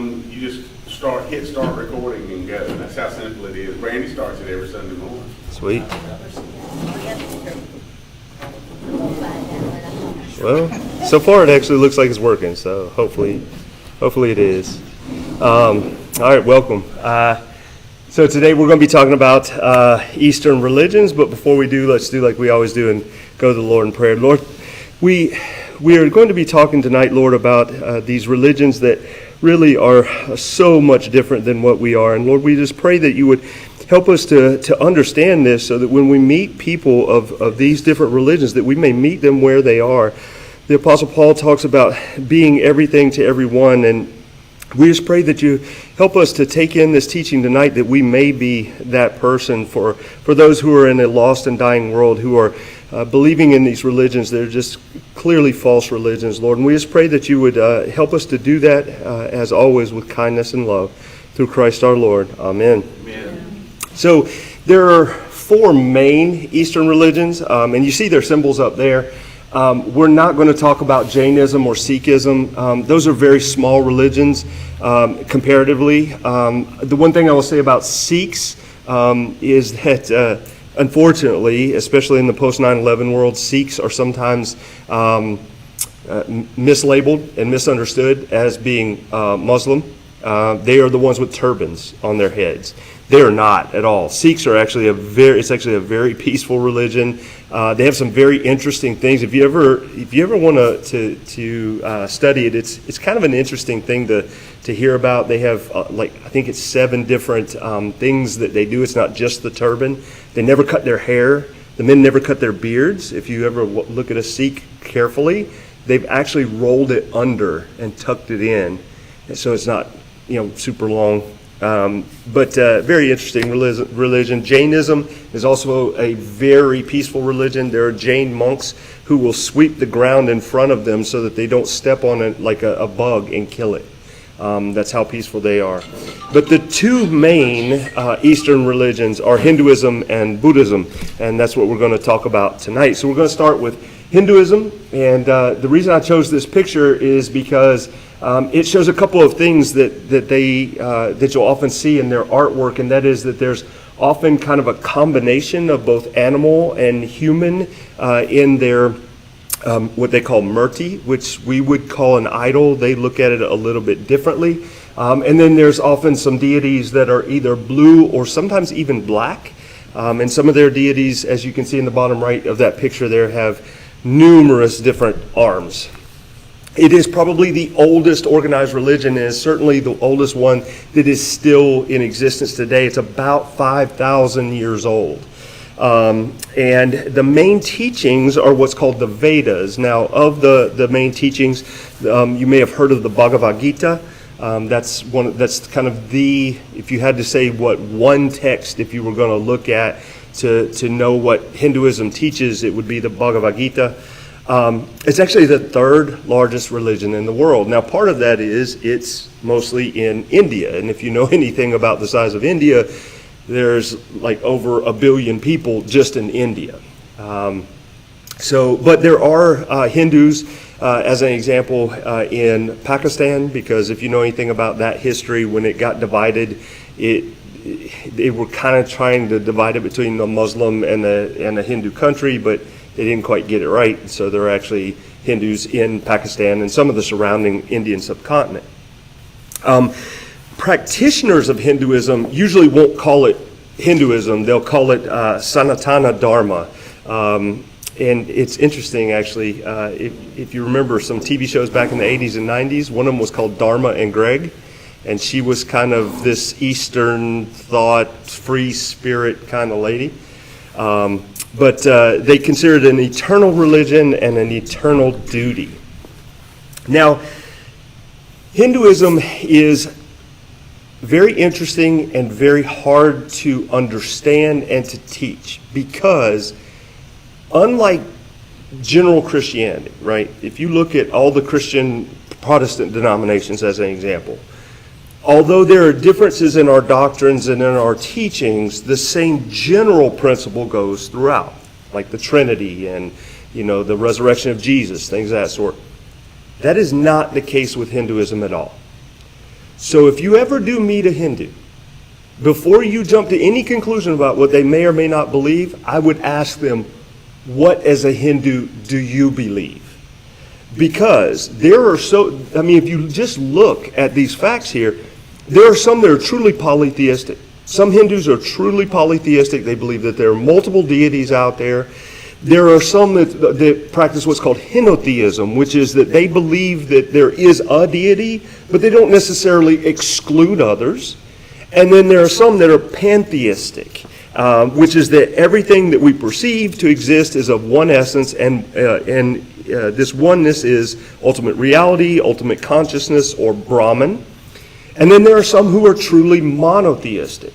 you just hit start recording and go. That's how simple it is. Brandy starts it every Sunday morning. Sweet. Well, so far it actually looks like it's working, so hopefully it is. All right, welcome. So today we're going to be talking about Eastern religions, but before we do, let's do like we always do and go to the Lord in prayer. Lord, we are going to be talking tonight, Lord, about these religions that really are so much different than what we are. And Lord, we just pray that you would help us to understand this so that when we meet people of these different religions, that we may meet them where they are. The Apostle Paul talks about being everything to everyone, and we just pray that you help us to take in this teaching tonight, that we may be that person for those who are in a lost and dying world, who are believing in these religions that are just clearly false religions, Lord. And we just pray that you would help us to do that, as always, with kindness and love, through Christ our Lord. Amen. Amen. So there are four main Eastern religions, and you see their symbols up there. We're not going to talk about Jainism or Sikhism. Those are very small religions comparatively. The one thing I will say about Sikhs is that unfortunately, especially in the post 9/11 world, Sikhs are sometimes mislabeled and misunderstood as being Muslim. They are the ones with turbans on their heads. They are not at all. Sikhs are actually a very peaceful religion. They have some very interesting things. If you ever want to study it, it's kind of an interesting thing to hear about. They have I think it's 7 different things that they do. It's not just the turban. They never cut their hair. The men never cut their beards. If you ever look at a Sikh carefully, they've actually rolled it under and tucked it in, so it's not super long. But very interesting religion. Jainism is also a very peaceful religion. There are Jain monks who will sweep the ground in front of them so that they don't step on it like a bug and kill it. That's how peaceful they are. But the two main Eastern religions are Hinduism and Buddhism, and that's what we're going to talk about tonight. So we're going to start with Hinduism, and the reason I chose this picture is because it shows a couple of things that you'll often see in their artwork, and that is that there's often kind of a combination of both animal and human in their what they call murti, which we would call an idol. They look at it a little bit differently. And then there's often some deities that are either blue or sometimes even black. And some of their deities, as you can see in the bottom right of that picture there, have numerous different arms. It is probably the oldest organized religion, and is certainly the oldest one that is still in existence today. It's about 5,000 years old. And the main teachings are what's called the Vedas. Now, of the main teachings, you may have heard of the Bhagavad Gita. That's kind of if you had to say what one text, if you were going to look at to know what Hinduism teaches, it would be the Bhagavad Gita. It's actually the 3rd largest religion in the world. Now, part of that is it's mostly in India. And if you know anything about the size of India, there's like over 1 billion people just in India. But there are Hindus, as an example, in Pakistan, because if you know anything about that history, when it got divided, they were kind of trying to divide it between a Muslim and a Hindu country, but they didn't quite get it right. So there are actually Hindus in Pakistan and some of the surrounding Indian subcontinent. Practitioners of Hinduism usually won't call it Hinduism. They'll call it Sanatana Dharma. And it's interesting, actually, if you remember some TV shows back in the 80s and 90s, one of them was called Dharma and Greg. And she was kind of this Eastern thought, free spirit kind of lady. But they consider it an eternal religion and an eternal duty. Now, Hinduism is very interesting and very hard to understand and to teach, because unlike general Christianity, right? If you look at all the Christian Protestant denominations as an example, although there are differences in our doctrines and in our teachings, the same general principle goes throughout, like the Trinity and the resurrection of Jesus, things of that sort. That is not the case with Hinduism at all. So if you ever do meet a Hindu, before you jump to any conclusion about what they may or may not believe, I would ask them, what as a Hindu do you believe? Because if you just look at these facts here, there are some that are truly polytheistic. Some Hindus are truly polytheistic. They believe that there are multiple deities out there. There are some that practice what's called henotheism, which is that they believe that there is a deity, but they don't necessarily exclude others. And then there are some that are pantheistic, which is that everything that we perceive to exist is of one essence, and this oneness is ultimate reality, ultimate consciousness, or Brahman. And then there are some who are truly monotheistic.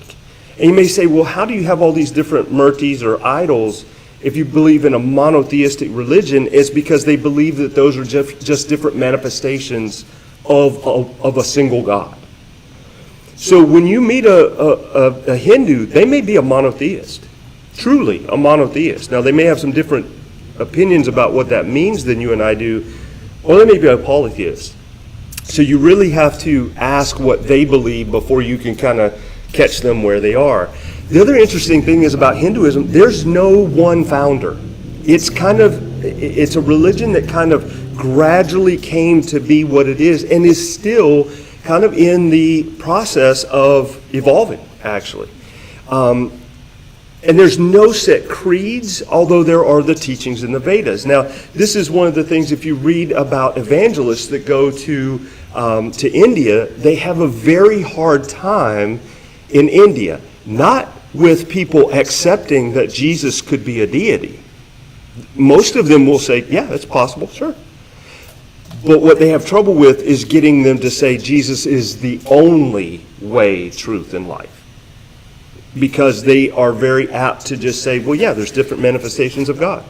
And you may say, well, how do you have all these different murtis or idols if you believe in a monotheistic religion? It's because they believe that those are just different manifestations of a single God. So when you meet a Hindu, they may be a monotheist, truly a monotheist. Now, they may have some different opinions about what that means than you and I do, or they may be a polytheist. So you really have to ask what they believe before you can kind of catch them where they are. The other interesting thing is about Hinduism, there's no one founder. It's a religion that kind of gradually came to be what it is and is still kind of in the process of evolving, actually. And there's no set creeds, although there are the teachings in the Vedas. Now, this is one of the things, if you read about evangelists that go to India, they have a very hard time in India, not with people accepting that Jesus could be a deity. Most of them will say, yeah, it's possible, sure. But what they have trouble with is getting them to say Jesus is the only way, truth, and life. Because they are very apt to just say, well, yeah, there's different manifestations of God.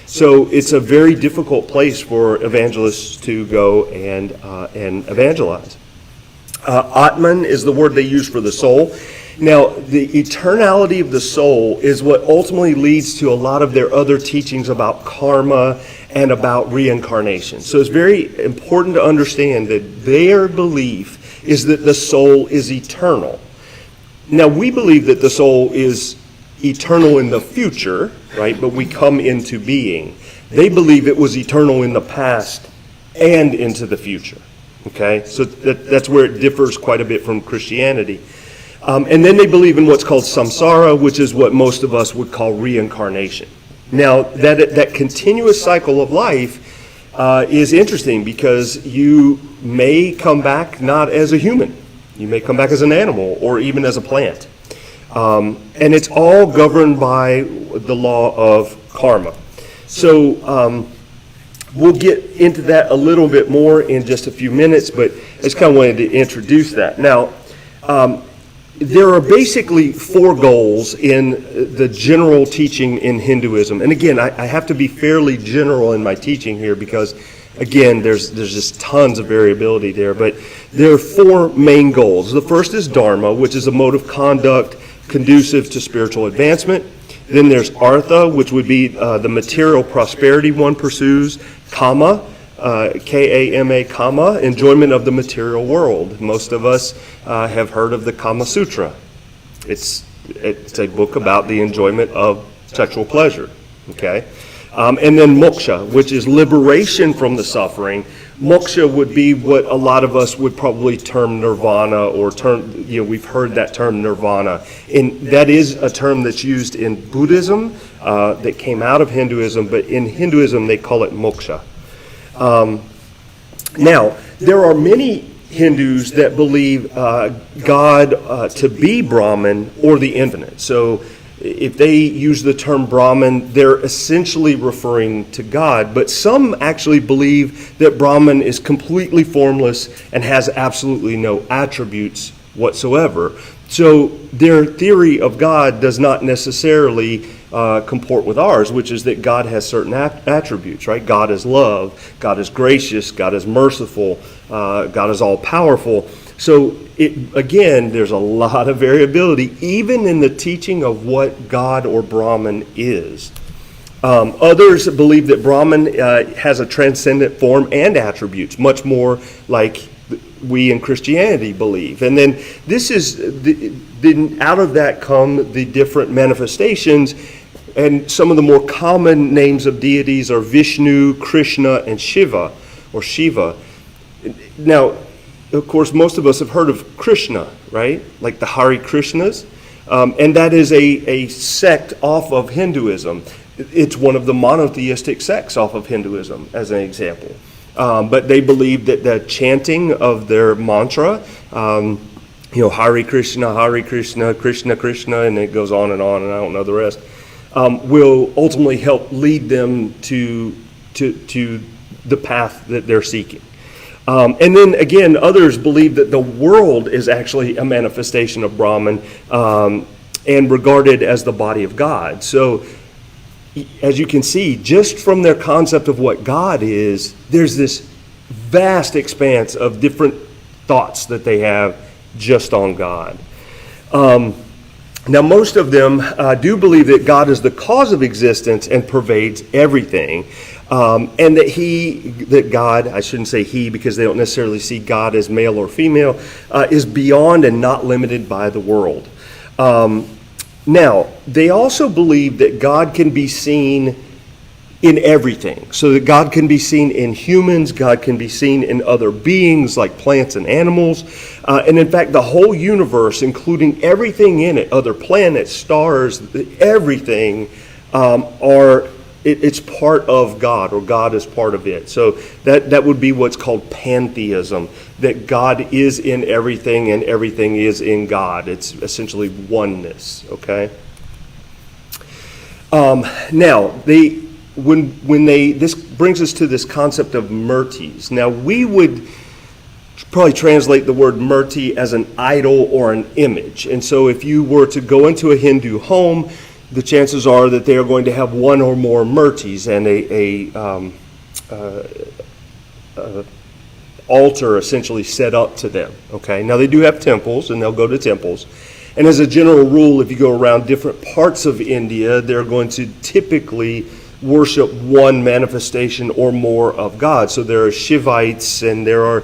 So it's a very difficult place for evangelists to go and evangelize. Atman is the word they use for the soul. Now, the eternality of the soul is what ultimately leads to a lot of their other teachings about karma and about reincarnation. So it's very important to understand that their belief is that the soul is eternal. Now, we believe that the soul is eternal in the future, right? But we come into being. They believe it was eternal in the past and into the future. Okay? So that's where it differs quite a bit from Christianity. And then they believe in what's called samsara, which is what most of us would call reincarnation. Now, that continuous cycle of life is interesting because you may come back not as a human. You may come back as an animal or even as a plant. And it's all governed by the law of karma. So we'll get into that a little bit more in just a few minutes, but I just kind of wanted to introduce that. Now, there are basically four goals in the general teaching in Hinduism. And again, I have to be fairly general in my teaching here because, again, there's just tons of variability there. But there are four main goals. The first is Dharma, which is a mode of conduct conducive to spiritual advancement. Then there's Artha, which would be the material prosperity one pursues. Kama, K-A-M-A, Kama, enjoyment of the material world. Most of us have heard of the Kama Sutra. It's a book about the enjoyment of sexual pleasure. Okay, and then Moksha, which is liberation from the suffering. Moksha would be what a lot of us would probably term Nirvana, or we've heard that term Nirvana. And that is a term that's used in Buddhism that came out of Hinduism, but in Hinduism they call it Moksha. Now, there are many Hindus that believe God to be Brahman or the infinite. So if they use the term Brahman, they're essentially referring to God. But some actually believe that Brahman is completely formless and has absolutely no attributes whatsoever. So their theory of God does not necessarily comport with ours, which is that God has certain attributes, right? God is love, God is gracious, God is merciful, God is all-powerful. So, again, there's a lot of variability, even in the teaching of what God or Brahman is. Others believe that Brahman has a transcendent form and attributes, much more like we in Christianity believe. And then then out of that come the different manifestations, and some of the more common names of deities are Vishnu, Krishna, and Shiva, or Shiva. Now, of course, most of us have heard of Krishna, right? Like the Hare Krishnas. And that is a sect off of Hinduism. It's one of the monotheistic sects off of Hinduism, as an example. But they believe that the chanting of their mantra, Hare Krishna, Krishna Krishna, and it goes on, and I don't know the rest, will ultimately help lead them to the path that they're seeking. And then again, others believe that the world is actually a manifestation of Brahman and regarded as the body of God. So, as you can see, just from their concept of what God is, there's this vast expanse of different thoughts that they have just on God. Now, most of them do believe that God is the cause of existence and pervades everything. And that God, I shouldn't say he because they don't necessarily see God as male or female, is beyond and not limited by the world. Now, they also believe that God can be seen in everything. So that God can be seen in humans, God can be seen in other beings like plants and animals. And in fact, the whole universe, including everything in it, other planets, stars, everything, it's part of God, or God is part of it. So that would be what's called pantheism, that God is in everything and everything is in God. It's essentially oneness, okay? Now, this brings us to this concept of murtis. Now, we would probably translate the word murti as an idol or an image. And so if you were to go into a Hindu home, the chances are that they are going to have one or more murtis and a altar essentially set up to them. Okay, now they do have temples, and they'll go to temples. And as a general rule, if you go around different parts of India, they're going to typically worship one manifestation or more of God. So there are Shivites, and there are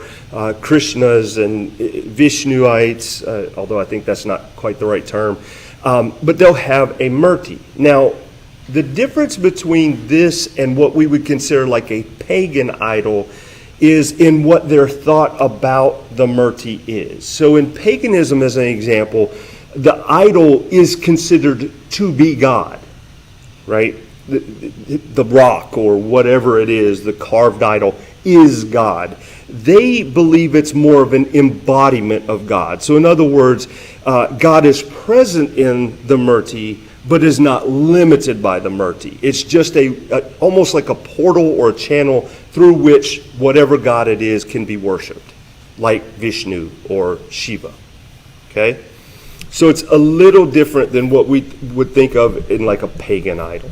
Krishnas and Vishnuites, although I think that's not quite the right term. But they'll have a murti. Now, the difference between this and what we would consider like a pagan idol is in what their thought about the murti is. So in paganism, as an example, the idol is considered to be God, right? The rock or whatever it is, the carved idol, is God. They believe it's more of an embodiment of God. So in other words, God is present in the murti, but is not limited by the murti. It's just almost like a portal or a channel through which whatever God it is can be worshipped, like Vishnu or Shiva. Okay? So it's a little different than what we would think of in like a pagan idol.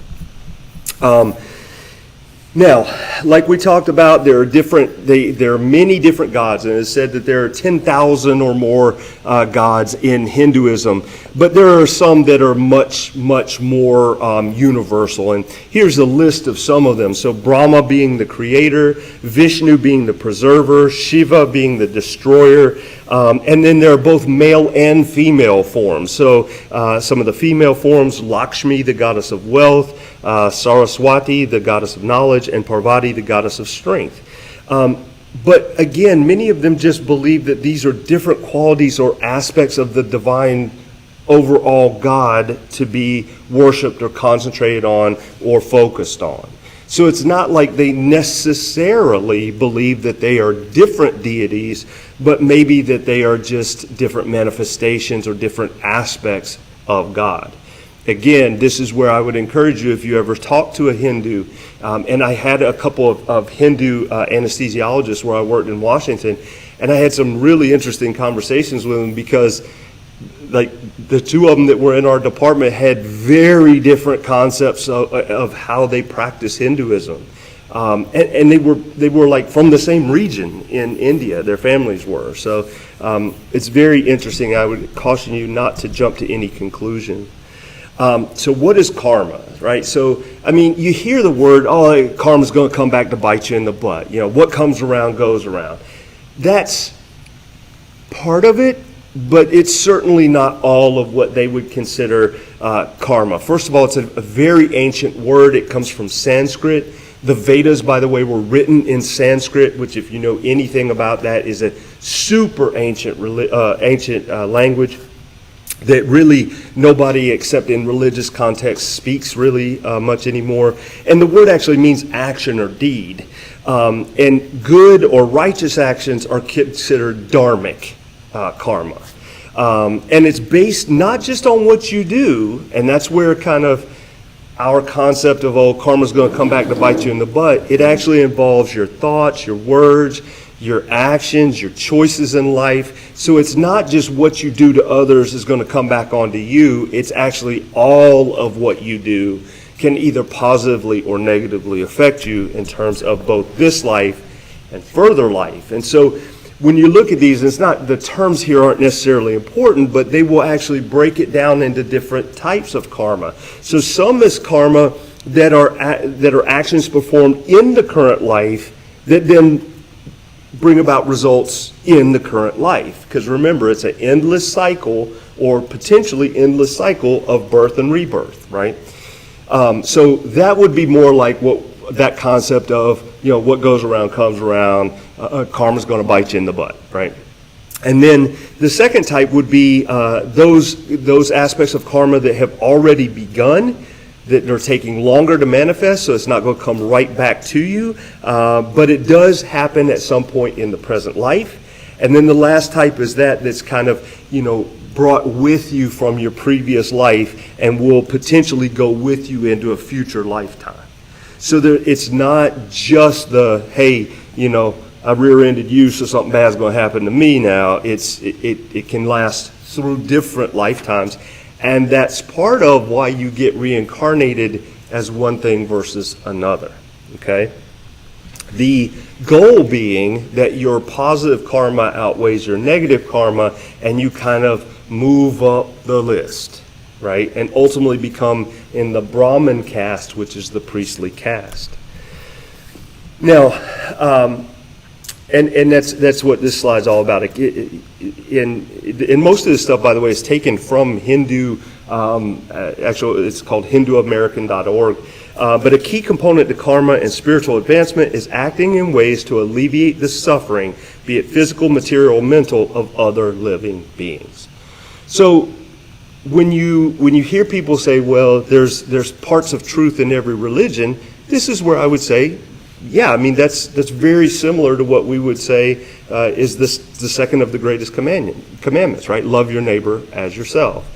Now, like we talked about, there are many different gods, and it's said that there are 10,000 or more gods in Hinduism, but there are some that are much, much more universal. And here's a list of some of them. So Brahma being the creator, Vishnu being the preserver, Shiva being the destroyer, and then there are both male and female forms. So some of the female forms, Lakshmi, the goddess of wealth, Saraswati, the goddess of knowledge, and Parvati, the goddess of strength. But again, many of them just believe that these are different qualities or aspects of the divine overall God to be worshipped or concentrated on or focused on. So it's not like they necessarily believe that they are different deities, but maybe that they are just different manifestations or different aspects of God. Again, this is where I would encourage you, if you ever talk to a Hindu, and I had a couple of Hindu anesthesiologists where I worked in Washington, and I had some really interesting conversations with them because like the two of them that were in our department had very different concepts of how they practice Hinduism. And they were like from the same region in India, their families were. So it's very interesting. I would caution you not to jump to any conclusion. So what is karma, right? So, I mean, you hear the word, oh, karma's going to come back to bite you in the butt. You know, what comes around goes around. That's part of it, but it's certainly not all of what they would consider karma. First of all, it's a very ancient word. It comes from Sanskrit. The Vedas, by the way, were written in Sanskrit, which, if you know anything about that, is a super ancient language that really nobody except in religious context speaks really much anymore. And the word actually means action or deed. And good or righteous actions are considered dharmic karma. And it's based not just on what you do, and that's where kind of our concept of, oh, karma's going to come back to bite you in the butt. It actually involves your thoughts, your words, your actions, your choices in life. So it's not just what you do to others is going to come back onto you. It's actually all of what you do can either positively or negatively affect you in terms of both this life and further life. And so when you look at these, it's not, the terms here aren't necessarily important, but they will actually break it down into different types of karma. So some is karma that are actions performed in the current life that then bring about results in the current life. Because remember, it's an endless cycle or potentially endless cycle of birth and rebirth, right? So that would be more like what that concept of, what goes around comes around. Karma's going to bite you in the butt, right? And then the second type would be those aspects of karma that have already begun, that are taking longer to manifest, so it's not going to come right back to you, but it does happen at some point in the present life. And then the last type is that's kind of, brought with you from your previous life and will potentially go with you into a future lifetime. So it's not just the, hey, I rear-ended you, so something bad's going to happen to me now. It can last through different lifetimes. And that's part of why you get reincarnated as one thing versus another, okay? The goal being that your positive karma outweighs your negative karma, and you kind of move up the list, right? And ultimately become in the Brahmin caste, which is the priestly caste. Now, and that's what this slide's all about. In most of this stuff, by the way, is taken from Hindu. Actually, it's called HinduAmerican.org. But a key component to karma and spiritual advancement is acting in ways to alleviate the suffering, be it physical, material, mental, of other living beings. So when you hear people say, well, there's parts of truth in every religion, this is where I would say, yeah, I mean, that's very similar to what we would say is the second of the greatest commandments, right? Love your neighbor as yourself.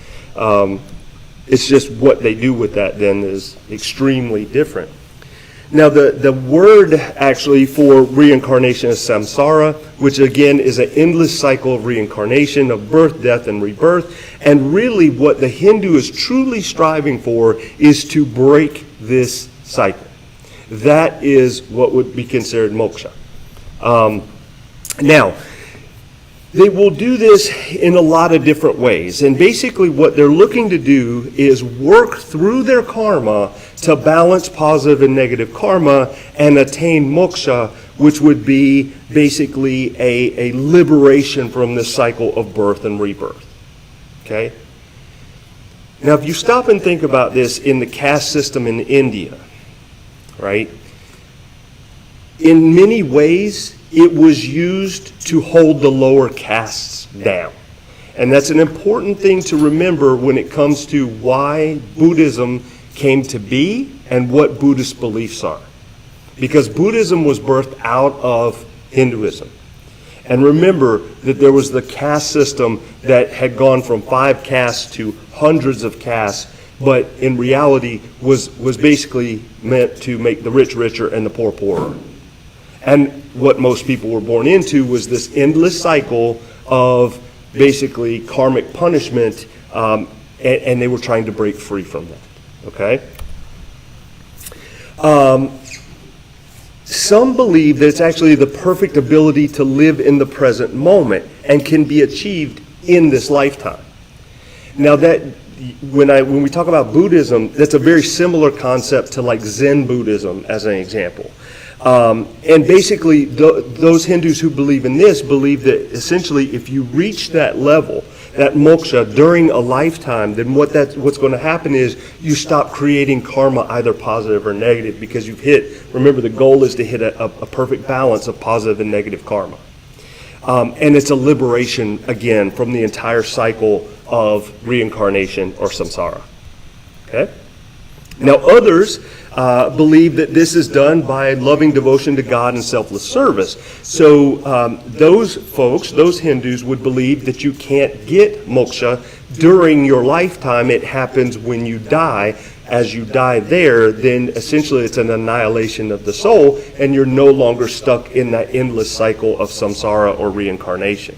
It's just what they do with that then is extremely different. Now, the word actually for reincarnation is samsara, which again is an endless cycle of reincarnation, of birth, death, and rebirth. And really what the Hindu is truly striving for is to break this cycle. That is what would be considered moksha. Now, they will do this in a lot of different ways. And basically what they're looking to do is work through their karma to balance positive and negative karma and attain moksha, which would be basically a liberation from this cycle of birth and rebirth. Okay? Now, if you stop and think about this in the caste system in India, right? In many ways, it was used to hold the lower castes down. And that's an important thing to remember when it comes to why Buddhism came to be and what Buddhist beliefs are. Because Buddhism was birthed out of Hinduism. And remember that there was the caste system that had gone from 5 castes to hundreds of castes, but in reality was basically meant to make the rich richer and the poor poorer. And what most people were born into was this endless cycle of basically karmic punishment, and they were trying to break free from that. Okay? Some believe that it's actually the perfect ability to live in the present moment and can be achieved in this lifetime. Now that when we talk about Buddhism, that's a very similar concept to like Zen Buddhism as an example. And basically, those Hindus who believe in this believe that essentially if you reach that level, that moksha, during a lifetime, then what's going to happen is you stop creating karma, either positive or negative, because you've remember the goal is to hit a perfect balance of positive and negative karma. And it's a liberation, again, from the entire cycle of reincarnation or samsara. Okay? Now, others believe that this is done by loving devotion to God and selfless service. So those folks, those Hindus, would believe that you can't get moksha during your lifetime. It happens when you die. As you die there, then essentially it's an annihilation of the soul, and you're no longer stuck in that endless cycle of samsara or reincarnation.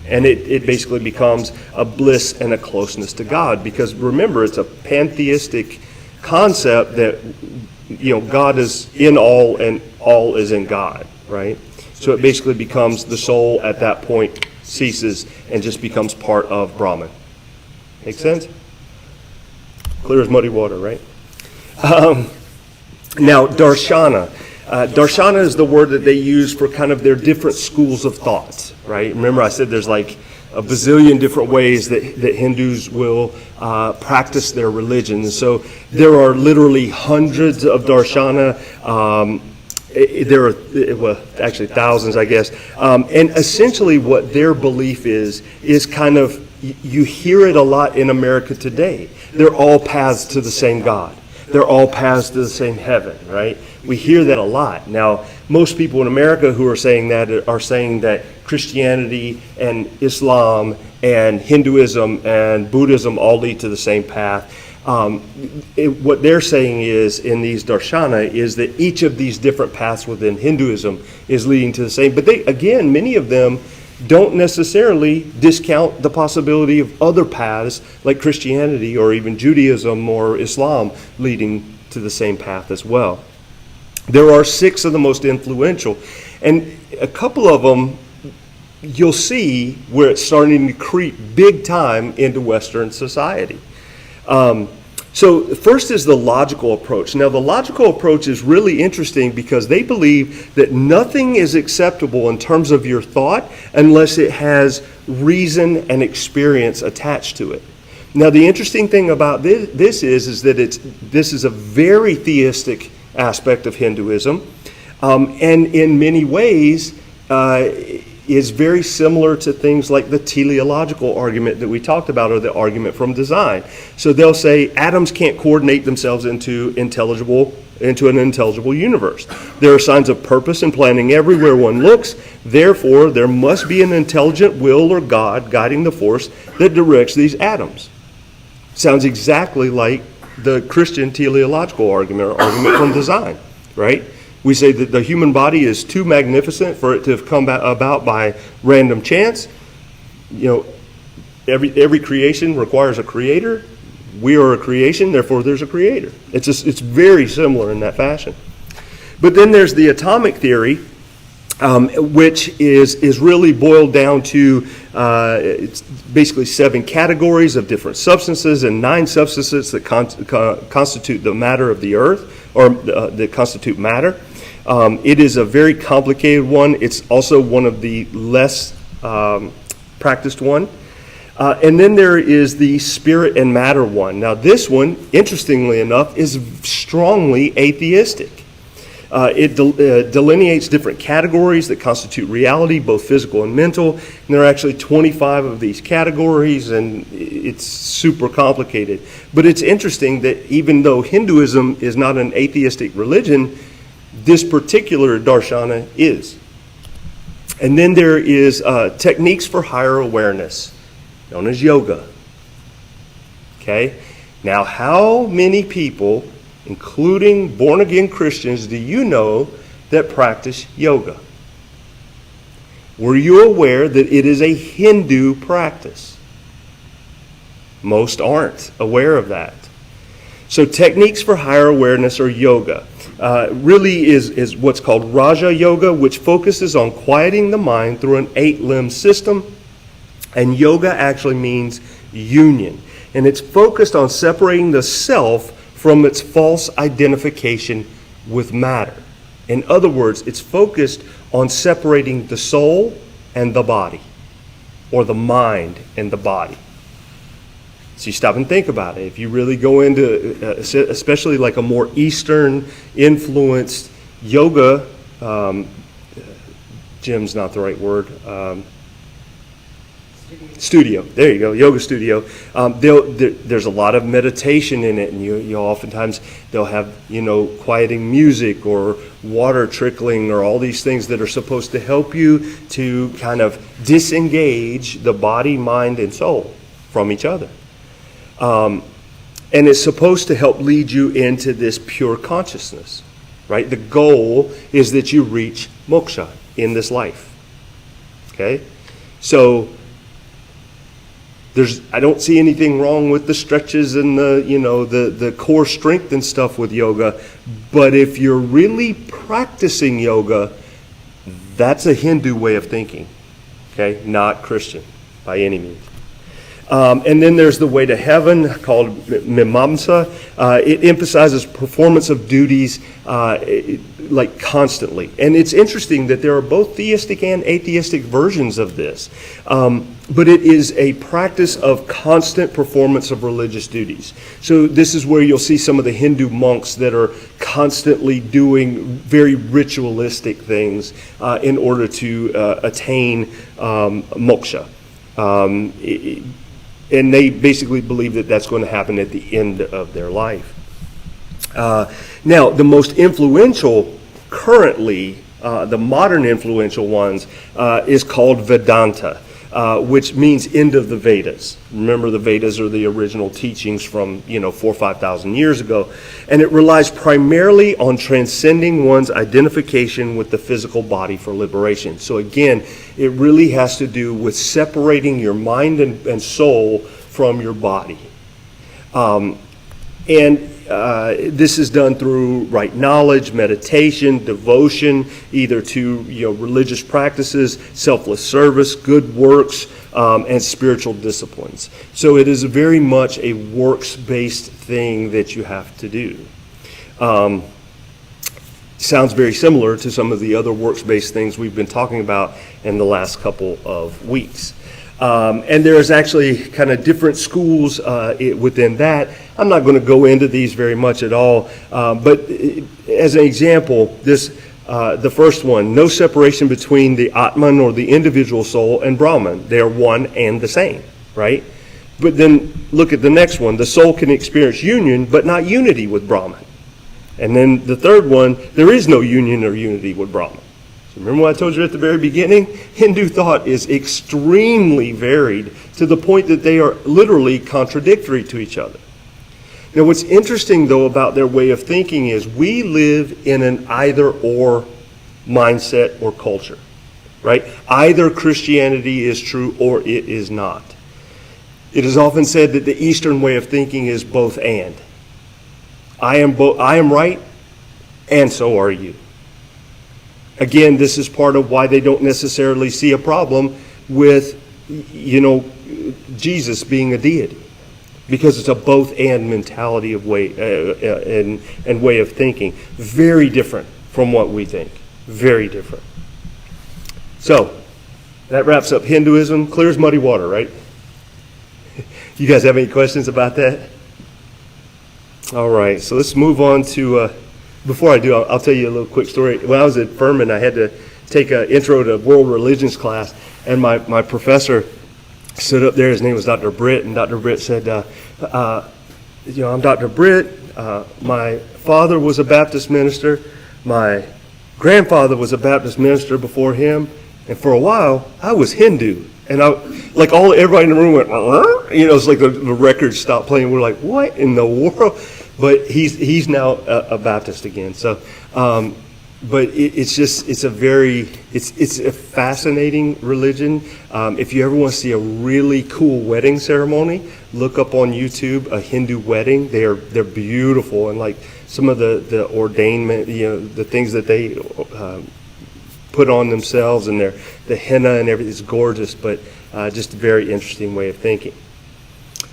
And it basically becomes a bliss and a closeness to God, because remember, it's a pantheistic concept that, God is in all and all is in God, right? So it basically becomes the soul at that point ceases and just becomes part of Brahman. Make sense? Clear as muddy water, right? Now, darshana. Darshana is the word that they use for kind of their different schools of thought, right? Remember I said there's like a bazillion different ways that Hindus will practice their religion. And so there are literally hundreds of darshana. There are, actually thousands, I guess. And essentially what their belief is kind of, you hear it a lot in America today. They're all paths to the same God. They're all paths to the same heaven, right? We hear that a lot. Now, most people in America who are saying that are saying that Christianity and Islam and Hinduism and Buddhism all lead to the same path. What they're saying is, in these darshana, is that each of these different paths within Hinduism is leading to the same. But many of them don't necessarily discount the possibility of other paths like Christianity or even Judaism or Islam leading to the same path as well. There are 6 of the most influential, and a couple of them you'll see where it's starting to creep big time into Western society. So first is the logical approach. Now, the logical approach is really interesting because they believe that nothing is acceptable in terms of your thought unless it has reason and experience attached to it. Now, the interesting thing about this is that this is a very theistic aspect of Hinduism, and in many ways is very similar to things like the teleological argument that we talked about, or the argument from design. So they'll say atoms can't coordinate themselves into an intelligible universe. There are signs of purpose and planning everywhere one looks. Therefore, there must be an intelligent will or God guiding the force that directs these atoms. Sounds exactly like the Christian teleological argument, or argument from design, right? We say that the human body is too magnificent for it to have come about by random chance. Every creation requires a creator. We are a creation, therefore there's a creator. It's very similar in that fashion. But then there's the atomic theory, which is really boiled down to it's basically 7 categories of different substances and 9 substances that constitute the matter of the earth, or that constitute matter. It is a very complicated one. It's also one of the less practiced one. And then there is the spirit and matter one. Now this one, interestingly enough, is strongly atheistic. It delineates different categories that constitute reality, both physical and mental. And there are actually 25 of these categories, and it's super complicated. But it's interesting that even though Hinduism is not an atheistic religion, this particular darshana is. And then there is techniques for higher awareness, known as yoga. Okay? Now, how many people, including born-again Christians, do you know that practice yoga? Were you aware that it is a Hindu practice? Most aren't aware of that. So techniques for higher awareness, or yoga, really is what's called Raja Yoga, which focuses on quieting the mind through an 8-limb system. And yoga actually means union. And it's focused on separating the self from its false identification with matter. In other words, it's focused on separating the soul and the body, or the mind and the body. So you stop and think about it. If you really go into, especially like a more Eastern influenced yoga, gym's not the right word, studio. There you go, yoga studio. There's a lot of meditation in it, and you oftentimes they'll have quieting music or water trickling or all these things that are supposed to help you to kind of disengage the body, mind, and soul from each other. And it's supposed to help lead you into this pure consciousness, right? The goal is that you reach moksha in this life. Okay, so I don't see anything wrong with the stretches and the core strength and stuff with yoga, but if you're really practicing yoga, that's a Hindu way of thinking, okay, not Christian by any means. And then there's the way to heaven called Mimamsa. It emphasizes performance of duties like constantly. And it's interesting that there are both theistic and atheistic versions of this. But it is a practice of constant performance of religious duties. So this is where you'll see some of the Hindu monks that are constantly doing very ritualistic things in order to attain moksha. And they basically believe that that's going to happen at the end of their life. Now, the most influential currently, the modern influential ones, is called Vedanta, which means end of the Vedas. Remember, the Vedas are the original teachings from 4,000 or 5,000 years ago, and it relies primarily on transcending one's identification with the physical body for liberation. So again, it really has to do with separating your mind and soul from your body. This is done through right knowledge, meditation, devotion, either to religious practices, selfless service, good works, and spiritual disciplines. So it is very much a works-based thing that you have to do. Sounds very similar to some of the other works-based things we've been talking about in the last couple of weeks. And there's actually kind of different schools within that. I'm not going to go into these very much at all, but as an example, the first one, no separation between the Atman or the individual soul and Brahman. They are one and the same, right? But then look at the next one, the soul can experience union, but not unity with Brahman. And then the third one, there is no union or unity with Brahman. So remember what I told you at the very beginning? Hindu thought is extremely varied to the point that they are literally contradictory to each other. Now what's interesting though about their way of thinking is we live in an either-or mindset or culture, right? Either Christianity is true or it is not. It is often said that the Eastern way of thinking is both and. I am right, and so are you. Again, this is part of why they don't necessarily see a problem with, Jesus being a deity, because it's a both-and mentality of way and way of thinking. Very different from what we think. Very different. So that wraps up Hinduism. Clear as muddy water, right? You guys have any questions about that? All right, so let's move on to, before I do, I'll tell you a little quick story. When I was at Furman, I had to take an intro to world religions class, and my professor stood up there. His name was Dr. Britt, and Dr. Britt said, I'm Dr. Britt. My father was a Baptist minister. My grandfather was a Baptist minister before him, and for a while, I was Hindu. And everybody in the room went, it's like the record stopped playing. We're like, what in the world? But he's now a Baptist again. So, but it's a fascinating religion. If you ever want to see a really cool wedding ceremony, look up on YouTube a Hindu wedding. They're beautiful, and like some of the ordainment, the things that they put on themselves, and the henna and everything is gorgeous, but just a very interesting way of thinking.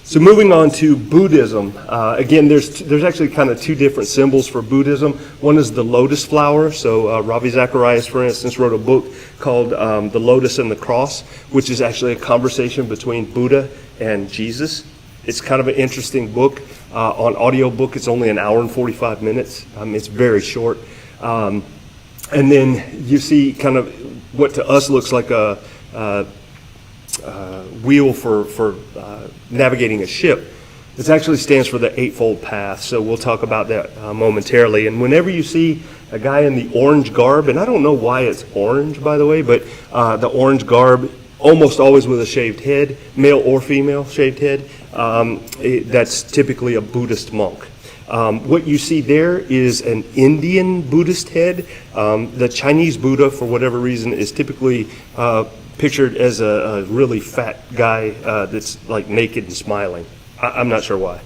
So moving on to Buddhism, again, there's actually kind of two different symbols for Buddhism. One is the lotus flower. So Ravi Zacharias, for instance, wrote a book called The Lotus and the Cross, which is actually a conversation between Buddha and Jesus. It's kind of an interesting book. On audiobook, it's only an hour and 45 minutes. It's very short. And then you see kind of what to us looks like a wheel for navigating a ship. It actually stands for the Eightfold Path, so we'll talk about that momentarily. And whenever you see a guy in the orange garb, and I don't know why it's orange, by the way, but the orange garb, almost always with a shaved head, male or female shaved head, that's typically a Buddhist monk. What you see there is an Indian Buddhist head. The Chinese Buddha, for whatever reason, is typically pictured as a really fat guy that's like naked and smiling. I'm not sure why.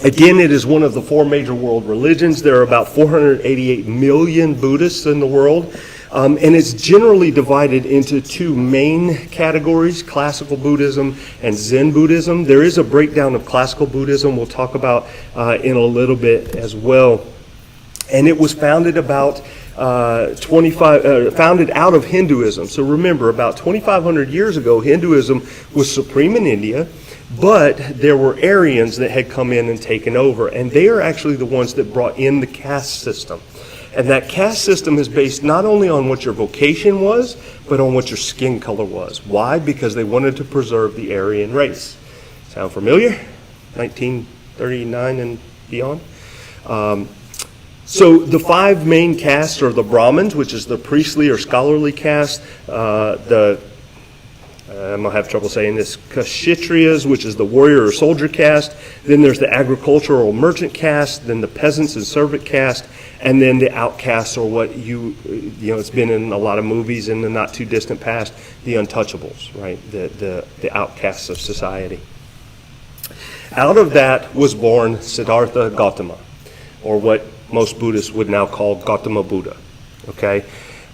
Again, it is one of the four major world religions. There are about 488 million Buddhists in the world. And it's generally divided into two main categories, Classical Buddhism and Zen Buddhism. There is a breakdown of Classical Buddhism we'll talk about in a little bit as well. And it was founded about founded out of Hinduism. So remember, about 2,500 years ago, Hinduism was supreme in India, but there were Aryans that had come in and taken over. And they are actually the ones that brought in the caste system. And that caste system is based not only on what your vocation was, but on what your skin color was. Why? Because they wanted to preserve the Aryan race. Sound familiar? 1939 and beyond. So the five main castes are the Brahmins, which is the priestly or scholarly caste, I'm going to have trouble saying this, Kshatriyas, which is the warrior or soldier caste. Then there's the agricultural merchant caste, then the peasants and servant caste, and then the outcasts, or what it's been in a lot of movies in the not too distant past, the untouchables, right? The outcasts of society. Out of that was born Siddhartha Gautama, or what most Buddhists would now call Gautama Buddha, okay?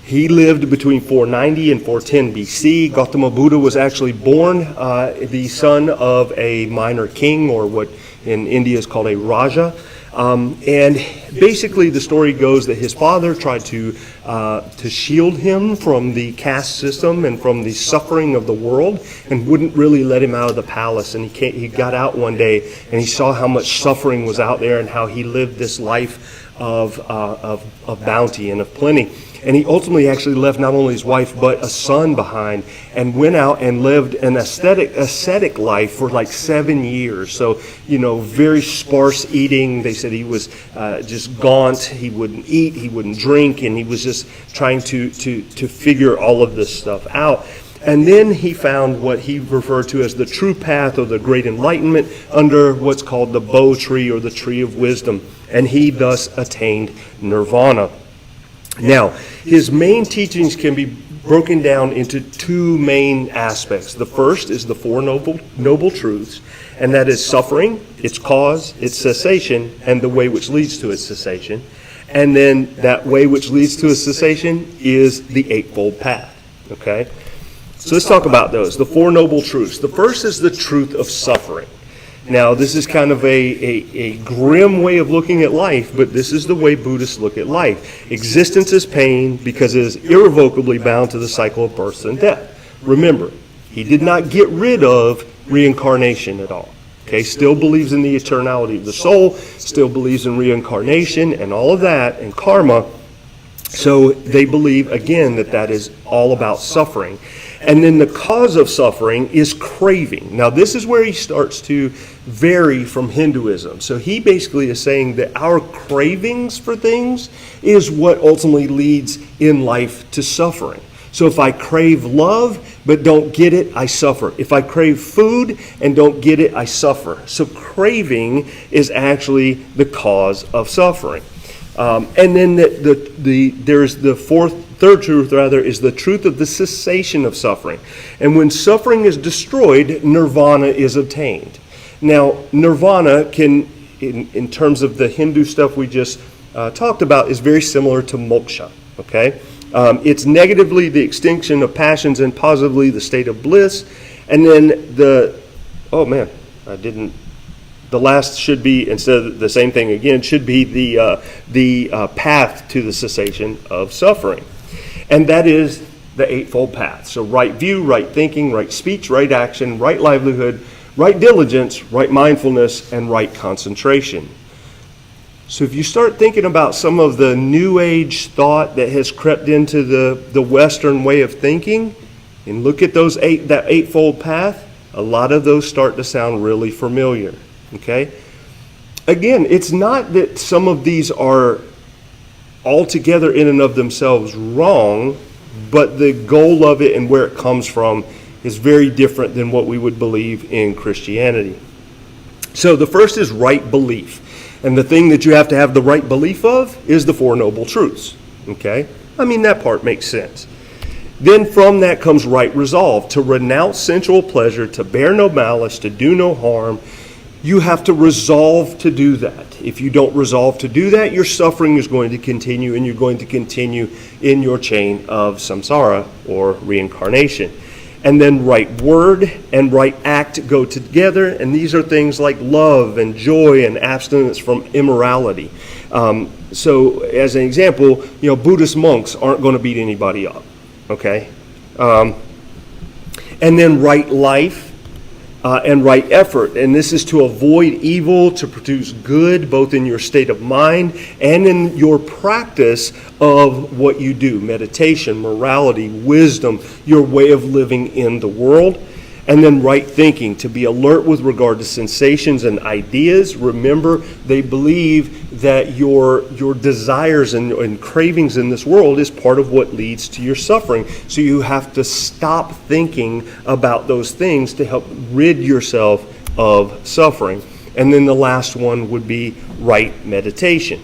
He lived between 490 and 410 BC. Gautama Buddha was actually born the son of a minor king, or what in India is called a Raja. And basically the story goes that his father tried to shield him from the caste system and from the suffering of the world, and wouldn't really let him out of the palace. And he got out one day and he saw how much suffering was out there and how he lived this life of bounty and of plenty. And he ultimately actually left not only his wife, but a son behind, and went out and lived an ascetic life for like 7 years. So, very sparse eating. They said he was just gaunt. He wouldn't eat, he wouldn't drink, and he was just trying to figure all of this stuff out. And then he found what he referred to as the true path, or the great enlightenment, under what's called the Bo tree, or the tree of wisdom. And he thus attained Nirvana. Now, his main teachings can be broken down into two main aspects. The first is the Four Noble Truths, and that is suffering, its cause, its cessation, and the way which leads to its cessation. And then that way which leads to its cessation is the Eightfold Path. Okay? So let's talk about those. The Four Noble Truths. The first is the truth of suffering. Now, this is kind of a grim way of looking at life, but this is the way Buddhists look at life. Existence is pain because it is irrevocably bound to the cycle of birth and death. Remember, he did not get rid of reincarnation at all. Okay, still believes in the eternality of the soul, still believes in reincarnation and all of that, and karma. So they believe, again, that is all about suffering. And then the cause of suffering is craving. Now, this is where he starts to vary from Hinduism. So he basically is saying that our cravings for things is what ultimately leads in life to suffering. So if I crave love but don't get it, I suffer. If I crave food and don't get it, I suffer. So craving is actually the cause of suffering. And then there's the third truth is the truth of the cessation of suffering. And when suffering is destroyed, nirvana is obtained. Now, nirvana can, in terms of the Hindu stuff we just talked about, is very similar to moksha. Okay, it's negatively the extinction of passions and positively the state of bliss. And then oh man, I didn't. The last should be, instead of the same thing again, should be the path to the cessation of suffering. And that is the Eightfold Path. So right view, right thinking, right speech, right action, right livelihood, right diligence, right mindfulness, and right concentration. So if you start thinking about some of the New Age thought that has crept into the Western way of thinking, and look at that Eightfold Path, a lot of those start to sound really familiar. Okay? Again, it's not that some of these are altogether in and of themselves wrong, but the goal of it and where it comes from is very different than what we would believe in Christianity. So the first is right belief. And the thing that you have to have the right belief of is the Four Noble Truths. Okay? I mean, that part makes sense. Then from that comes right resolve, to renounce sensual pleasure, to bear no malice, to do no harm. You have to resolve to do that. If you don't resolve to do that, your suffering is going to continue, and you're going to continue in your chain of samsara, or reincarnation. And then right word and right act go together, and these are things like love and joy and abstinence from immorality. So as an example, Buddhist monks aren't going to beat anybody up, okay? And then right life and right effort, and this is to avoid evil, to produce good, both in your state of mind and in your practice of what you do, meditation, morality, wisdom, your way of living in the world. And then right thinking, to be alert with regard to sensations and ideas. Remember, they believe that your desires and cravings in this world is part of what leads to your suffering. So you have to stop thinking about those things to help rid yourself of suffering. And then the last one would be right meditation.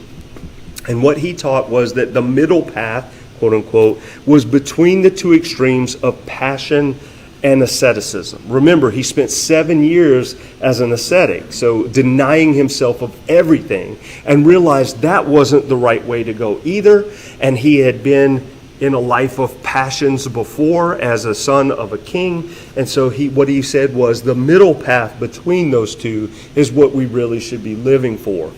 And what he taught was that the middle path, quote unquote, was between the two extremes of passion and asceticism. Remember, he spent 7 years as an ascetic, so denying himself of everything, and realized that wasn't the right way to go either. And he had been in a life of passions before as a son of a king. And so what he said was the middle path between those two is what we really should be living for.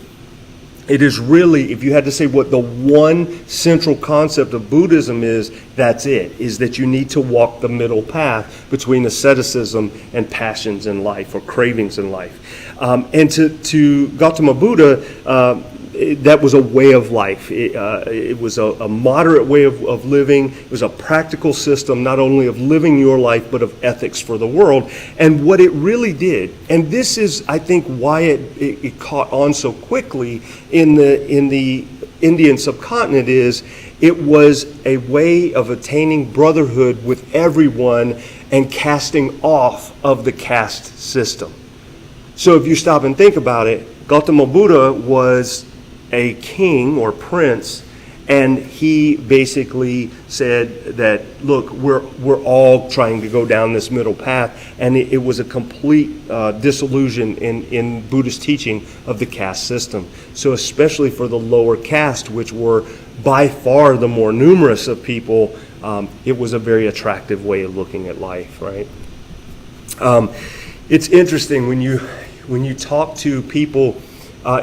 It is really, if you had to say what the one central concept of Buddhism is, that's it, is that you need to walk the middle path between asceticism and passions in life, or cravings in life. And to Gautama Buddha, that was a way of life. It was a moderate way of living. It was a practical system, not only of living your life, but of ethics for the world. And what it really did, and this is, I think, why it caught on so quickly in the Indian subcontinent, is it was a way of attaining brotherhood with everyone and casting off of the caste system. So if you stop and think about it, Gautama Buddha was a king or prince, and he basically said that, look, we're all trying to go down this middle path, and it was a complete disillusion in Buddhist teaching of the caste system. So especially for the lower caste, which were by far the more numerous of people, it was a very attractive way of looking at life, right? It's interesting when you talk to people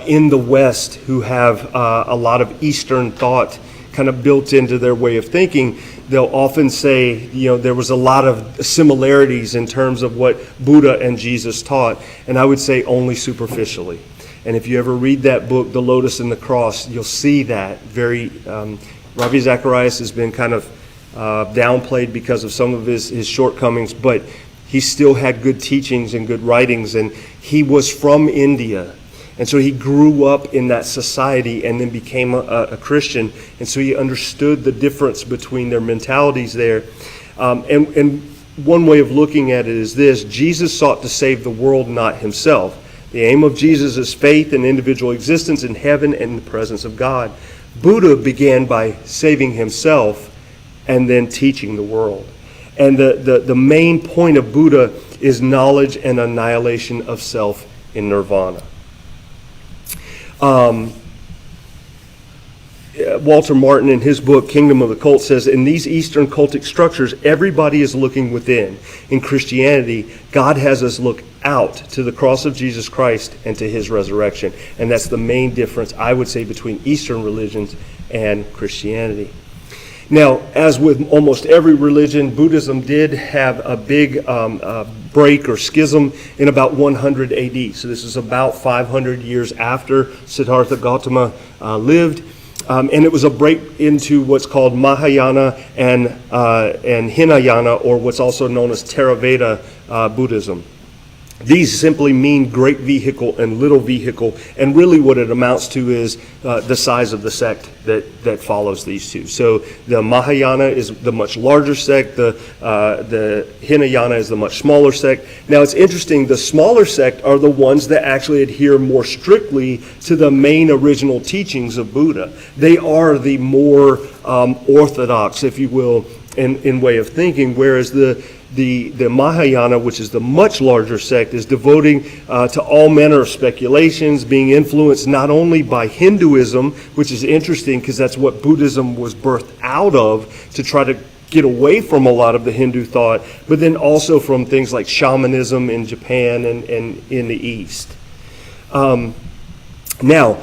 in the West who have a lot of Eastern thought kind of built into their way of thinking. They'll often say, there was a lot of similarities in terms of what Buddha and Jesus taught, and I would say only superficially. And if you ever read that book, The Lotus and the Cross, you'll see that very. Ravi Zacharias has been kind of downplayed because of some of his shortcomings, but he still had good teachings and good writings, and he was from India. And so he grew up in that society and then became a Christian. And so he understood the difference between their mentalities there. And one way of looking at it is this: Jesus sought to save the world, not himself. The aim of Jesus is faith and individual existence in heaven and in the presence of God. Buddha began by saving himself and then teaching the world. And the main point of Buddha is knowledge and annihilation of self in nirvana. Walter Martin in his book, Kingdom of the Cult, says, in these Eastern cultic structures, everybody is looking within. In Christianity, God has us look out to the cross of Jesus Christ and to his resurrection. And that's the main difference, I would say, between Eastern religions and Christianity. Now, as with almost every religion, Buddhism did have a big break or schism in about 100 AD. So this is about 500 years after Siddhartha Gautama lived. And it was a break into what's called Mahayana and Hinayana, or what's also known as Theravada Buddhism. These simply mean great vehicle and little vehicle, and really what it amounts to is the size of the sect that follows these two. So the Mahayana is the much larger sect, the Hinayana is the much smaller sect. Now it's interesting, the smaller sect are the ones that actually adhere more strictly to the main original teachings of Buddha. They are the more orthodox, if you will, in way of thinking, whereas the Mahayana, which is the much larger sect, is devoting to all manner of speculations, being influenced not only by Hinduism, which is interesting because that's what Buddhism was birthed out of, to try to get away from a lot of the Hindu thought, but then also from things like shamanism in Japan and in the East. Now,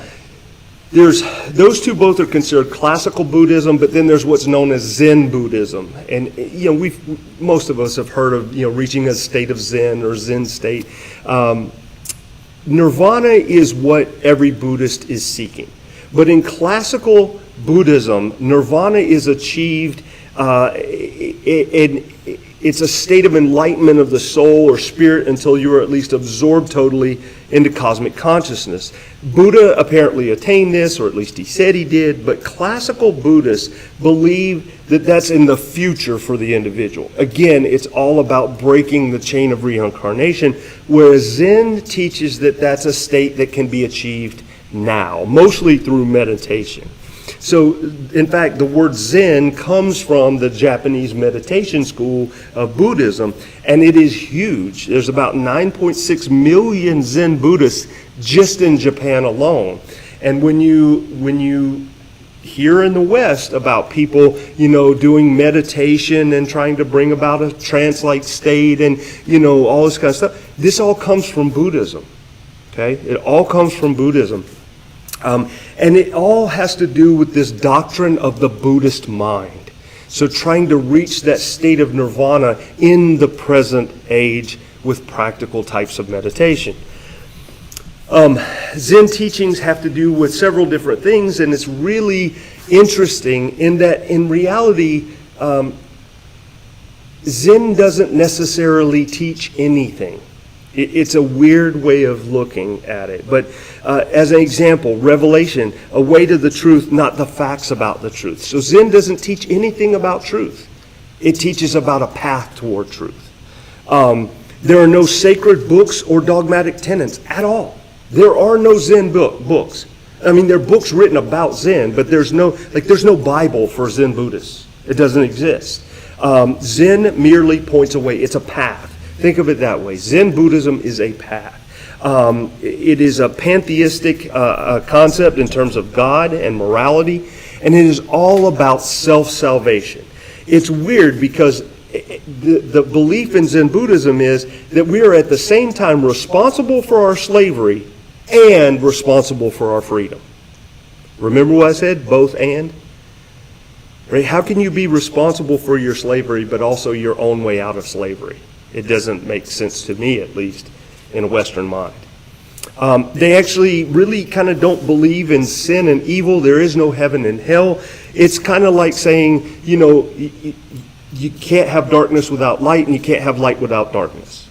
there's those two both are considered classical Buddhism, but then there's what's known as Zen Buddhism. And most of us have heard of reaching a state of Zen or Zen state. Nirvana is what every Buddhist is seeking. But in classical Buddhism, Nirvana is achieved it's a state of enlightenment of the soul or spirit until you are at least absorbed totally into cosmic consciousness. Buddha apparently attained this, or at least he said he did, but classical Buddhists believe that that's in the future for the individual. Again, it's all about breaking the chain of reincarnation, whereas Zen teaches that that's a state that can be achieved now, mostly through meditation. So, in fact, the word Zen comes from the Japanese meditation school of Buddhism, and it is huge. There's about 9.6 million Zen Buddhists just in Japan alone. And when you hear in the West about people, doing meditation and trying to bring about a trance-like state and, all this kind of stuff, this all comes from Buddhism. Okay? It all comes from Buddhism. And it all has to do with this doctrine of the Buddhist mind. So trying to reach that state of nirvana in the present age with practical types of meditation. Zen teachings have to do with several different things, and it's really interesting in that in reality, Zen doesn't necessarily teach anything. It's a weird way of looking at it. But as an example, revelation, a way to the truth, not the facts about the truth. So Zen doesn't teach anything about truth. It teaches about a path toward truth. There are no sacred books or dogmatic tenets at all. There are no Zen books. I mean, there are books written about Zen, but there's no Bible for Zen Buddhists. It doesn't exist. Zen merely points a way. It's a path. Think of it that way. Zen Buddhism is a path. It is a pantheistic concept in terms of God and morality, and it is all about self-salvation. It's weird because the belief in Zen Buddhism is that we are at the same time responsible for our slavery and responsible for our freedom. Remember what I said? Both and? Right? How can you be responsible for your slavery but also your own way out of slavery? It doesn't make sense to me, at least, in a Western mind. They actually really kind of don't believe in sin and evil. There is no heaven and hell. It's kind of like saying, you can't have darkness without light, and you can't have light without darkness.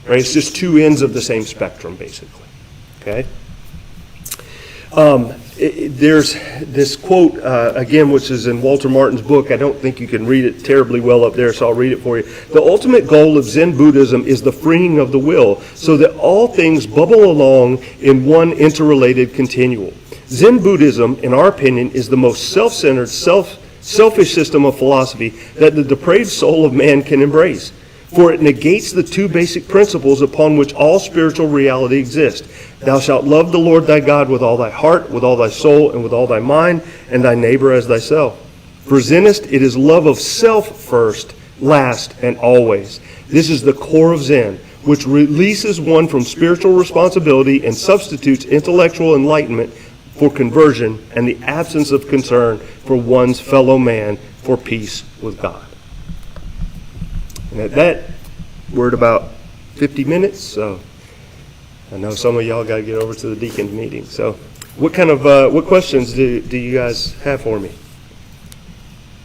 Right? It's just two ends of the same spectrum, basically. Okay? There's this quote, again, which is in Walter Martin's book. I don't think you can read it terribly well up there, so I'll read it for you. The ultimate goal of Zen Buddhism is the freeing of the will, so that all things bubble along in one interrelated continuum. Zen Buddhism, in our opinion, is the most self-centered, selfish system of philosophy that the depraved soul of man can embrace. For it negates the two basic principles upon which all spiritual reality exists. Thou shalt love the Lord thy God with all thy heart, with all thy soul, and with all thy mind, and thy neighbor as thyself. For Zenist, it is love of self first, last, and always. This is the core of Zen, which releases one from spiritual responsibility and substitutes intellectual enlightenment for conversion and the absence of concern for one's fellow man for peace with God. And at that, we're at about 50 minutes, so I know some of y'all got to get over to the deacon's meeting. So what questions do you guys have for me?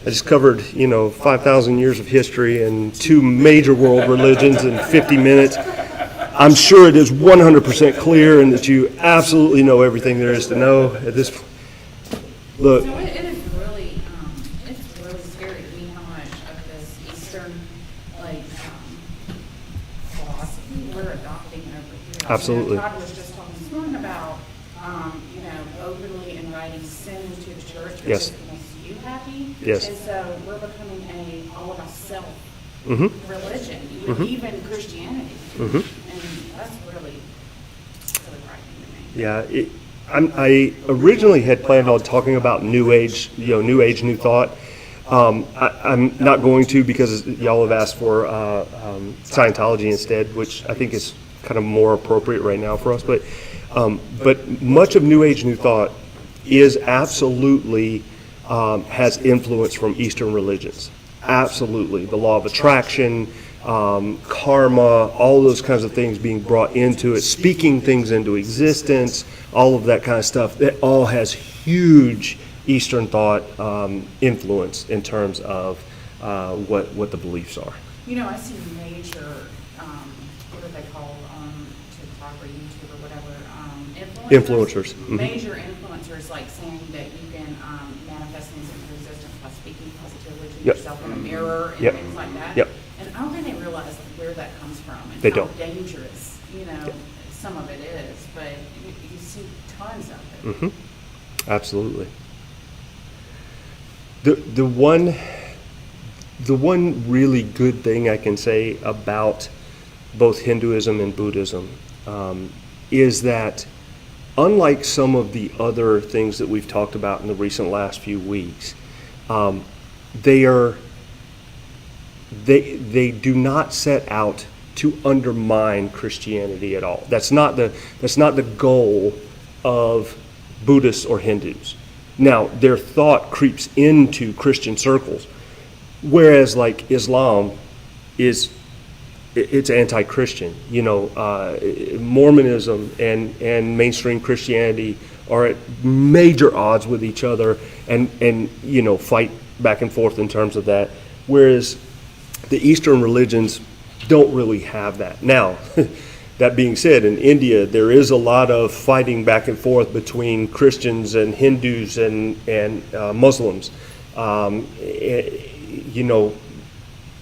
I just covered, 5,000 years of history and 2 major world religions in 50 minutes. I'm sure it is 100% clear and that you absolutely know everything there is to know at this point. Look. So it is really, it's really scary to me how much of this Eastern, philosophy we're adopting over here. Absolutely. Todd was just talking this morning about, openly inviting sin into the church, which Yes. makes you happy. Yes. And so we're becoming all about self Mm-hmm. religion, even Christianity. Mm-hmm. And that's really frightening to me. Yeah, I originally had planned on talking about New Age, New Thought. I'm not going to because y'all have asked for Scientology instead, which I think is kind of more appropriate right now for us. But much of New Age New Thought is absolutely has influence from Eastern religions. Absolutely, the law of attraction, karma, all those kinds of things being brought into it, speaking things into existence, all of that kind of stuff. That all has huge Eastern thought influence in terms of what the beliefs are. I see major, what are they called on TikTok or YouTube or whatever, Influencers. Mm-hmm. Major influencers like saying that you can manifest things into existence by speaking positively to Yep. yourself in a mirror and Yep. things like that. Yep. And I don't think they realize where that comes from and They how don't. dangerous, some of it is. But you see tons of it. Mm-hmm. Absolutely. The one really good thing I can say about both Hinduism and Buddhism is that unlike some of the other things that we've talked about in the recent last few weeks, they do not set out to undermine Christianity at all. That's not the goal of Buddhists or Hindus. Now, their thought creeps into Christian circles, whereas like Islam it's anti-Christian. Mormonism and mainstream Christianity are at major odds with each other and fight back and forth in terms of that, whereas the Eastern religions don't really have that. Now, that being said, in India, there is a lot of fighting back and forth between Christians and Hindus and Muslims,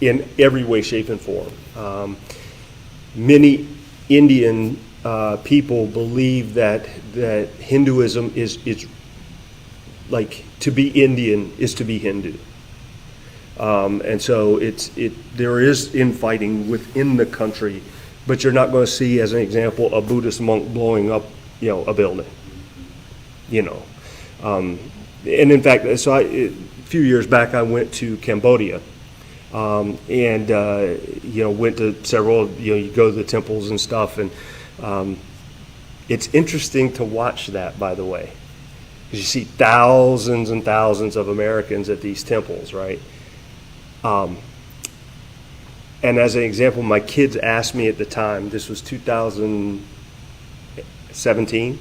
in every way, shape, and form. Many Indian people believe that Hinduism is like to be Indian is to be Hindu. And so there is infighting within the country, but you're not going to see, as an example, a Buddhist monk blowing up, a building. And in fact, a few years back, I went to Cambodia, and went to several. You go to the temples and stuff, and it's interesting to watch that, by the way, because you see thousands and thousands of Americans at these temples, right? And as an example, my kids asked me at the time, this was 2017,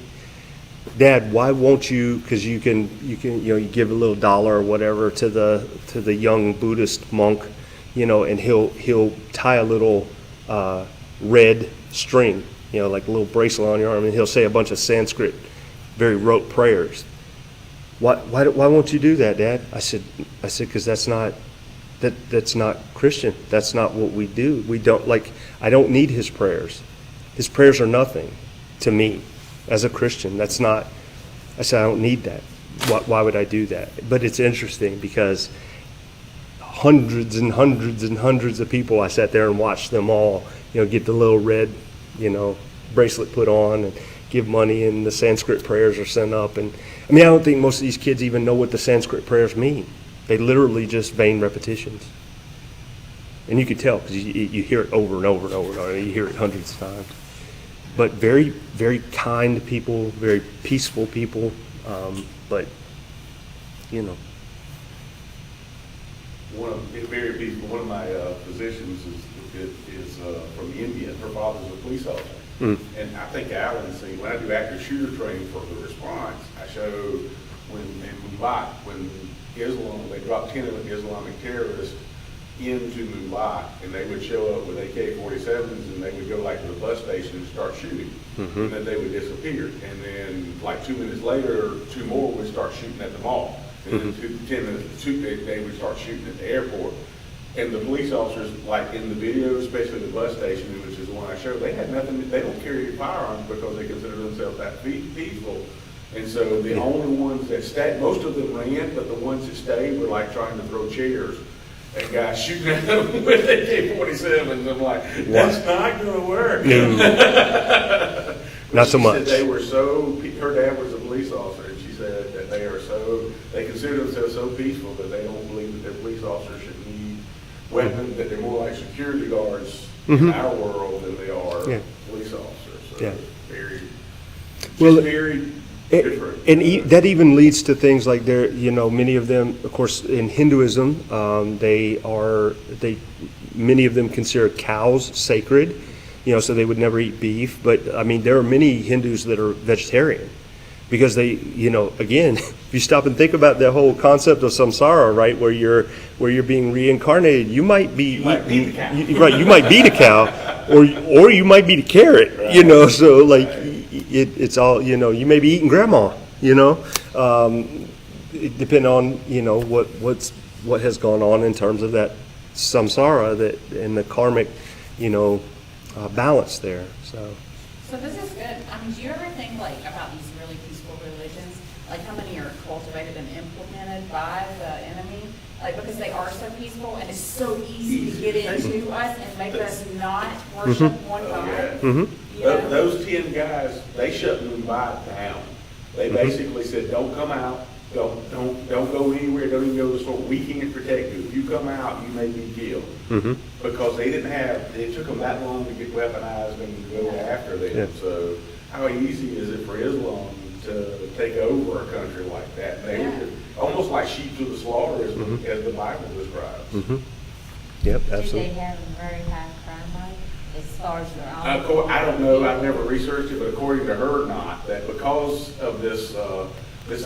Dad, why won't you, because you give a little dollar or whatever to the young Buddhist monk, and he'll tie a little red string, like a little bracelet on your arm, and he'll say a bunch of Sanskrit, very rote prayers. Why won't you do that, Dad? I said, because that's not Christian. That's not what we do. We don't I don't need his prayers. His prayers are nothing to me as a Christian. I said, I don't need that. Why would I do that? But it's interesting because hundreds and hundreds and hundreds of people. I sat there and watched them all, get the little red, bracelet put on and give money, and the Sanskrit prayers are sent up. And I don't think most of these kids even know what the Sanskrit prayers mean. They literally just vain repetitions. And you could tell because you hear it over and over and over and over. You hear it hundreds of times. But very, very kind people, very peaceful people. But, Very peaceful. One of my physicians is from India. Her father's a police officer. And I think Alan, when I do active shooter training for the response, I show when in Mumbai, when they dropped 10 Islamic terrorists into Mumbai, and they would show up with AK-47s, and they would go to the bus station and start shooting, and then they would disappear. And then 2 minutes later, 2 more would start shooting at the mall. And then 10 minutes, they would start shooting at the airport. And the police officers, in the video, especially the bus station, which is the one I showed, they had nothing. They don't carry firearms because they consider themselves that peaceful. And so the only ones that stayed, most of them ran, but the ones that stayed were trying to throw chairs at guys shooting at them with AK-47s. I'm like, that's not going to work. Not so much. Said they were her dad was a police officer, and she said that they consider themselves so peaceful that they don't believe that their police officers should need weapons, that they're more like security guards in our world than they are police officers. So very different. And that even leads to things like many of them, of course, in Hinduism, many of them consider cows sacred, so they would never eat beef. But there are many Hindus that are vegetarian because they, again, if you stop and think about the whole concept of samsara, right, where you're being reincarnated, you might be the cow. You might be the cow, or you might be the carrot, right. So it's all, you may be eating grandma, it depend on, what has gone on in terms of that samsara and the karmic, balance there. So this is good. Do you ever think about these really peaceful religions, how many are cultivated and implemented by the enemy? Because they are so peaceful and it's so easy to get into us and make us not worship one God. Those 10 guys, they shut Mumbai down. They basically said, don't come out, don't go anywhere, don't even go to the store. We can't protect you. If you come out, you may be killed. Because it took them that long to get weaponized and go after them. Yeah. So how easy is it for Islam to take over a country like that? They were almost like sheep to the slaughter, as the Bible describes. Yep, Do absolutely. they have a very high crime rate as far as their own? I don't know. I've never researched it, but according to her, not that because of this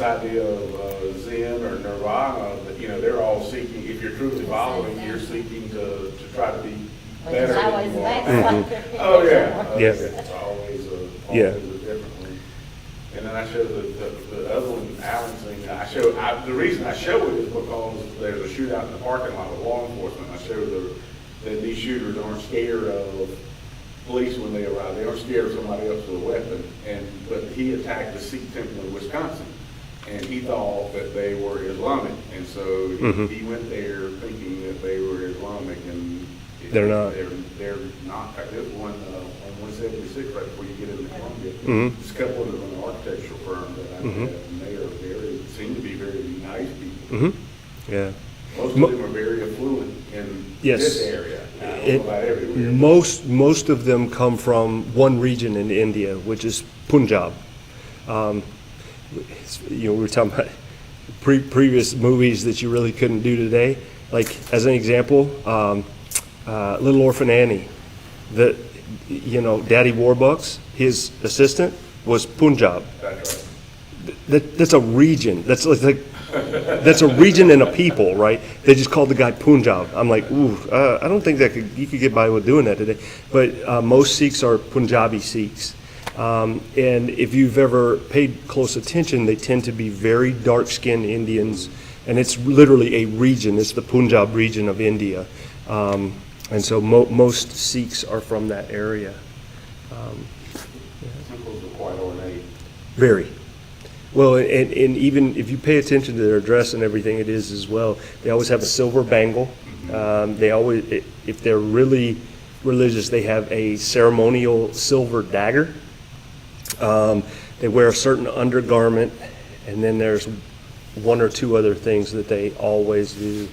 idea of Zen or Nirvana, that they're all seeking. If you're truly following, you're seeking to try to be better It's always than you are. backslide. Oh yeah, Yeah. It's always a different one. And then I show the other one, Alan's thing. The reason I show it is because there's a shootout in the parking lot with law enforcement. I show that these shooters aren't scared of police when they arrive. They aren't scared of somebody else with a weapon. But he attacked the Sikh temple in Wisconsin, and he thought that they were Islamic, and so he went there thinking that they were Islamic, and they're not. They're not. There's one on 176 right before you get into Columbia. There's a couple of an architectural firm that I have, and they seem to be very nice people. Yeah. Most of them are very affluent in this area. I don't know about everywhere. Most of them come from one region in India, which is Punjab. We were talking about previous movies that you really couldn't do today. Like as an example, Little Orphan Annie. Daddy Warbucks, his assistant was Punjab. That's right. That's a region. That's a region and a people, right? They just called the guy Punjab. I'm like, I don't think you could get by with doing that today. But most Sikhs are Punjabi Sikhs. And if you've ever paid close attention, they tend to be very dark-skinned Indians. And it's literally a region. It's the Punjab region of India. And so most Sikhs are from that area. Temples are quite ornate. Very. Well, and even if you pay attention to their dress and everything, it is as well. They always have a silver bangle. They always, if they're really religious, they have a ceremonial silver dagger. They wear a certain undergarment, and then there's one or two other things that they always do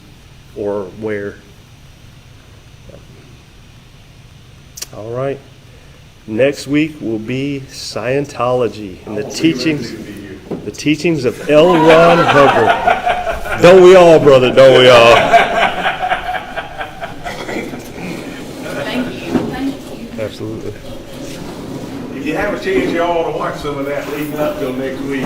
or wear. All right. Next week will be Scientology and the teachings of L. Ron Hubbard. Don't we all, brother? Don't we all? Thank you. Absolutely. If you have a chance, you ought to watch some of that leading up till next week.